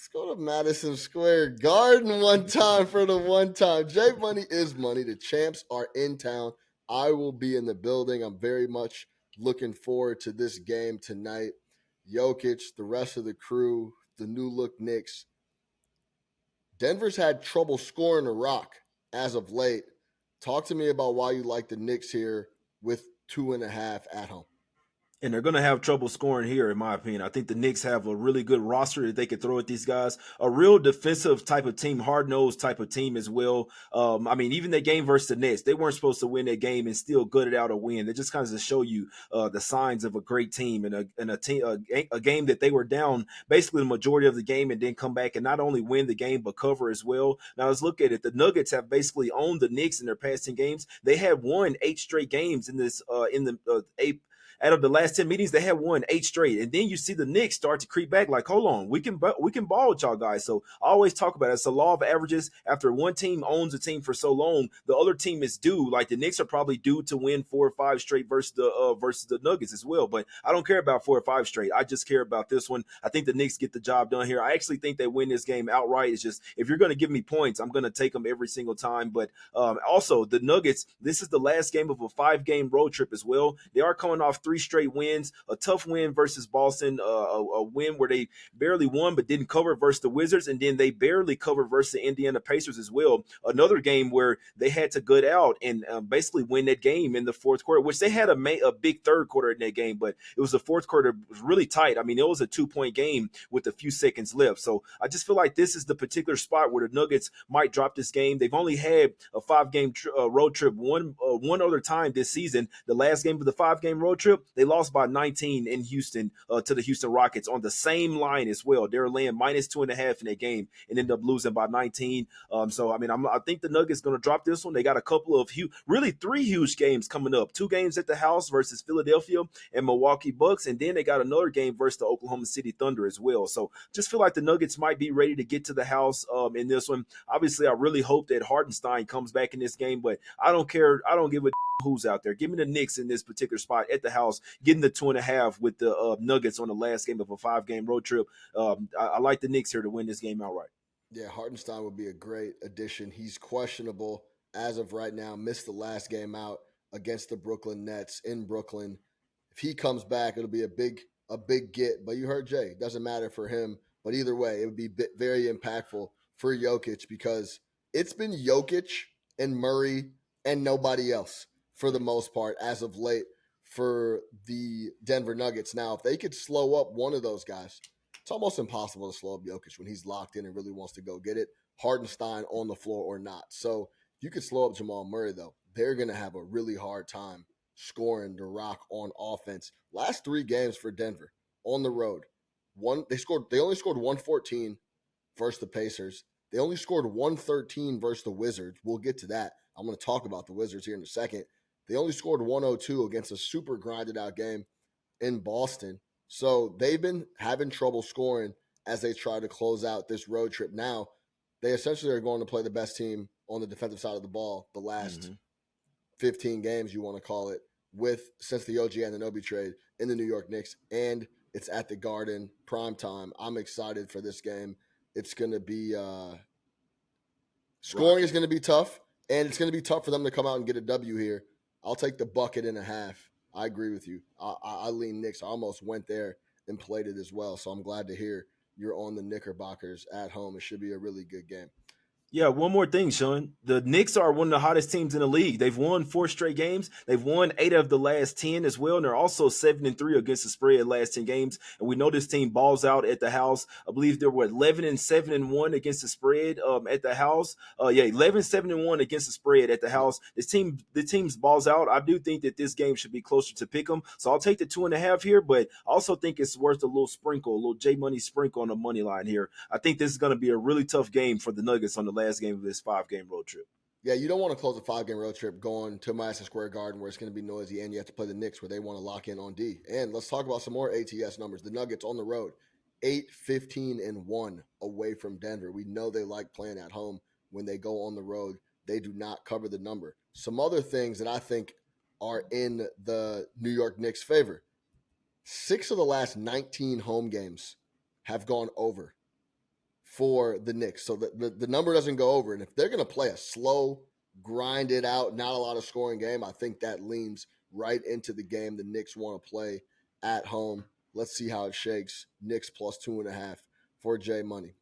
Let's go to Madison Square Garden one time for the one time. J Money is money. The champs are in town. I will be in the building. I'm very much looking forward to this game tonight. Jokic, the rest of the crew, the new look Knicks. Denver's had trouble scoring a rock as of late. Talk to me about why you like the Knicks here with 2.5 at home. And they're going to have trouble scoring here, in my opinion. I think the Knicks have a really good roster that they could throw at these guys. A real defensive type of team, hard-nosed type of team as well. Even that game versus the Nets, they weren't supposed to win that game and still gutted out a win. They just kind of show you the signs of a great team and a game that they were down basically the majority of the game and then come back and not only win the game but cover as well. Now let's look at it. The Nuggets have basically owned the Knicks in their past 10 games. They have won 8 straight games in this eight. Out of the last 10 meetings, they had won 8 straight. And then you see the Knicks start to creep back like, hold on, we can ball with y'all guys. So I always talk about it. It's a law of averages. After one team owns a team for so long, the other team is due. Like the Knicks are probably due to win 4 or 5 straight versus the Nuggets as well. But I don't care about 4 or 5 straight. I just care about this one. I think the Knicks get the job done here. I actually think they win this game outright. It's just if you're going to give me points, I'm going to take them every single time. But also the Nuggets, this is the last game of a 5-game road trip as well. They are coming off 3 straight wins, a tough win versus Boston, a win where they barely won but didn't cover versus the Wizards, and then they barely covered versus the Indiana Pacers as well. Another game where they had to gut out and basically win that game in the fourth quarter, which they had a big third quarter in that game, but it was the fourth quarter was really tight. I mean, it was a 2-point game with a few seconds left. So I just feel like this is the particular spot where the Nuggets might drop this game. They've only had a 5-game road trip one other time this season. The last game of the 5-game road trip, they lost by 19 in Houston to the Houston Rockets on the same line as well. They're laying -2.5 in that game and end up losing by 19. I think the Nuggets going to drop this one. They got a couple of really 3 huge games coming up. 2 games at the house versus Philadelphia and Milwaukee Bucks, and then they got another game versus the Oklahoma City Thunder as well. So just feel like the Nuggets might be ready to get to the house in this one. Obviously, I really hope that Hartenstein comes back in this game, but I don't care. I don't give a who's out there. Give me the Knicks in this particular spot at the house, getting the 2.5 with the Nuggets on the last game of a 5-game road trip. I like the Knicks here to win this game outright. Yeah, Hartenstein would be a great addition. He's questionable as of right now, missed the last game out against the Brooklyn Nets in Brooklyn. If he comes back, it'll be a big get. But you heard Jay, it doesn't matter for him. But either way, it would be very impactful for Jokic because it's been Jokic and Murray and nobody else for the most part as of late for the Denver Nuggets. Now, if they could slow up one of those guys, it's almost impossible to slow up Jokic when he's locked in and really wants to go get it, Hartenstein on the floor or not. So if you could slow up Jamal Murray, though, they're going to have a really hard time scoring the rock on offense. Last 3 games for Denver on the road, they only scored 114 versus the Pacers. They only scored 113 versus the Wizards. We'll get to that. I'm going to talk about the Wizards here in a second. They only scored 102 against a super grinded out game in Boston. So they've been having trouble scoring as they try to close out this road trip. Now, they essentially are going to play the best team on the defensive side of the ball the last 15 games, you want to call it, since the OG Anunoby trade in the New York Knicks. And it's at the Garden, prime time. I'm excited for this game. It's going to be scoring is going to be tough, and it's going to be tough for them to come out and get a W here. I'll take the 1.5. I agree with you. I lean Knicks. I almost went there and played it as well. So I'm glad to hear you're on the Knickerbockers at home. It should be a really good game. Yeah, one more thing, Sean. The Knicks are one of the hottest teams in the league. They've won 4 straight games. They've won 8 of the last 10 as well, and they're also 7-3 against the spread last 10 games. And we know this team balls out at the house. I believe they were 11-7-1 against the spread at the house. 11-7-1 against the spread at the house. The team's balls out. I do think that this game should be closer to pick 'em. So I'll take the 2.5 here, but I also think it's worth a little J Money sprinkle on the money line here. I think this is going to be a really tough game for the Nuggets on the last game of this 5-game road trip. Yeah, you don't want to close a 5-game road trip going to Madison Square Garden where it's going to be noisy, and you have to play the Knicks where they want to lock in on D. And let's talk about some more ATS numbers. The Nuggets on the road, 8-15-1 away from Denver. We know they like playing at home. When they go on the road, they do not cover the number. Some other things that I think are in the New York Knicks' favor. 6 of the last 19 home games have gone over. for the Knicks. So the number doesn't go over. And if they're going to play a slow, grind it out, not a lot of scoring game, I think that leans right into the game the Knicks want to play at home. Let's see how it shakes. Knicks plus 2.5 for J Money.